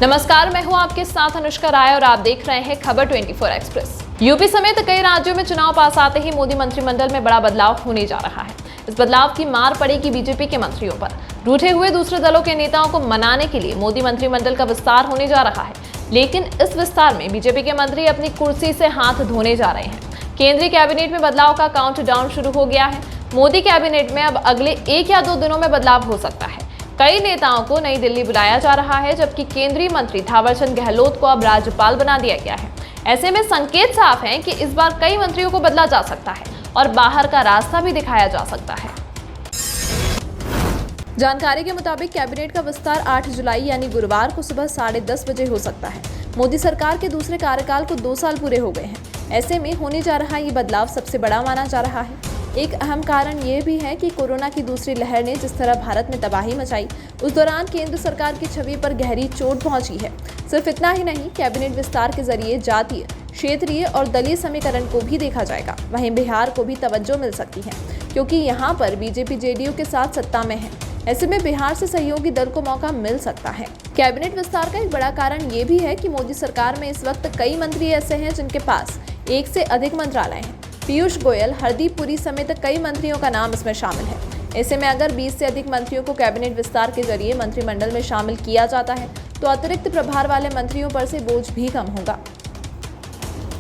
नमस्कार, मैं हूं आपके साथ अनुष्का राय और आप देख रहे हैं खबर 24 एक्सप्रेस। यूपी समेत कई राज्यों में चुनाव पास आते ही मोदी मंत्रिमंडल में बड़ा बदलाव होने जा रहा है। इस बदलाव की मार पड़ेगी बीजेपी के मंत्रियों पर। रूठे हुए दूसरे दलों के नेताओं को मनाने के लिए मोदी मंत्रिमंडल का विस्तार होने जा रहा है, लेकिन इस विस्तार में बीजेपी के मंत्री अपनी कुर्सी से हाथ धोने जा रहे हैं। केंद्रीय कैबिनेट में बदलाव का काउंटडाउन शुरू हो गया है। मोदी कैबिनेट में अब अगले 1 या 2 दिनों में बदलाव हो सकता है। कई नेताओं को नई दिल्ली बुलाया जा रहा है, जबकि केंद्रीय मंत्री थावरचंद गहलोत को अब राज्यपाल बना दिया गया है। ऐसे में संकेत साफ है कि इस बार कई मंत्रियों को बदला जा सकता है और बाहर का रास्ता भी दिखाया जा सकता है। जानकारी के मुताबिक कैबिनेट का विस्तार 8 जुलाई यानी गुरुवार को सुबह 10:30 बजे हो सकता है। मोदी सरकार के दूसरे कार्यकाल को 2 साल पूरे हो गए हैं। ऐसे में होने जा रहा ये बदलाव सबसे बड़ा माना जा रहा है। एक अहम कारण ये भी है कि कोरोना की दूसरी लहर ने जिस तरह भारत में तबाही मचाई, उस दौरान केंद्र सरकार की छवि पर गहरी चोट पहुंची है। सिर्फ इतना ही नहीं, कैबिनेट विस्तार के जरिए जातीय, क्षेत्रीय और दलीय समीकरण को भी देखा जाएगा। वहीं बिहार को भी तवज्जो मिल सकती है, क्योंकि यहाँ पर बीजेपी जेडीयू के साथ सत्ता में है। ऐसे में बिहार से सहयोगी दल को मौका मिल सकता है। कैबिनेट विस्तार का एक बड़ा कारण ये भी है कि मोदी सरकार में इस वक्त कई मंत्री ऐसे हैं जिनके पास 1 से अधिक मंत्रालय हैं। पीयूष गोयल, हरदीप पुरी समेत कई मंत्रियों का नाम इसमें शामिल है। ऐसे में अगर 20 से अधिक मंत्रियों को कैबिनेट विस्तार के जरिए मंत्रिमंडल में शामिल किया जाता है, तो अतिरिक्त प्रभार वाले मंत्रियों पर से बोझ भी कम होगा।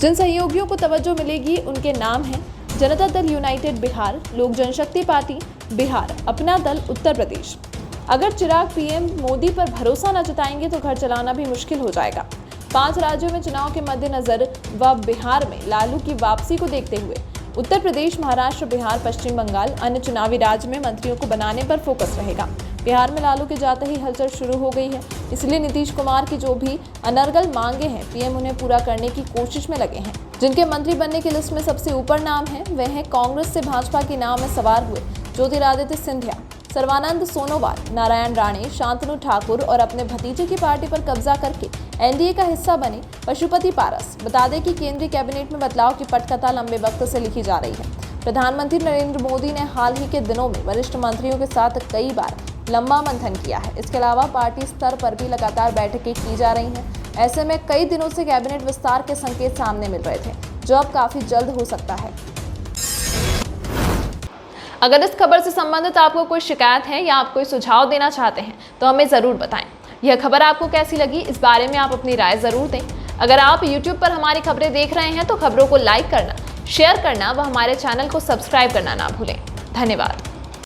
जिन सहयोगियों को तवज्जो मिलेगी उनके नाम हैं जनता दल यूनाइटेड बिहार, लोक जनशक्ति पार्टी बिहार, अपना दल उत्तर प्रदेश। अगर चिराग पीएम मोदी पर भरोसा न जताएंगे तो घर चलाना भी मुश्किल हो जाएगा। 5 राज्यों में चुनाव के मद्देनजर व बिहार में लालू की वापसी को देखते हुए उत्तर प्रदेश, महाराष्ट्र, बिहार, पश्चिम बंगाल अन्य चुनावी राज्य में मंत्रियों को बनाने पर फोकस रहेगा। बिहार में लालू के जाते ही हलचल शुरू हो गई है, इसलिए नीतीश कुमार की जो भी अनर्गल मांगे हैं, पीएम उन्हें पूरा करने की कोशिश में लगे हैं। जिनके मंत्री बनने की लिस्ट में सबसे ऊपर नाम है, वह है कांग्रेस से भाजपा की नाव में सवार हुए ज्योतिरादित्य सिंधिया, सर्बानंद सोनोवाल, नारायण राणे, शांतनु ठाकुर और अपने भतीजे की पार्टी पर कब्जा करके एनडीए का हिस्सा बने पशुपति पारस। बता दें कि केंद्रीय कैबिनेट में बदलाव की पटकथा लंबे वक्त से लिखी जा रही है। प्रधानमंत्री नरेंद्र मोदी ने हाल ही के दिनों में वरिष्ठ मंत्रियों के साथ कई बार लंबा मंथन किया है। इसके अलावा पार्टी स्तर पर भी लगातार बैठकें की जा रही हैं। ऐसे में कई दिनों से कैबिनेट विस्तार के संकेत सामने मिल रहे थे, जो अब काफी जल्द हो सकता है। अगर इस खबर से संबंधित आपको कोई शिकायत है या आप कोई सुझाव देना चाहते हैं तो हमें ज़रूर बताएं। यह खबर आपको कैसी लगी, इस बारे में आप अपनी राय ज़रूर दें। अगर आप YouTube पर हमारी खबरें देख रहे हैं तो खबरों को लाइक करना, शेयर करना व हमारे चैनल को सब्सक्राइब करना ना भूलें। धन्यवाद।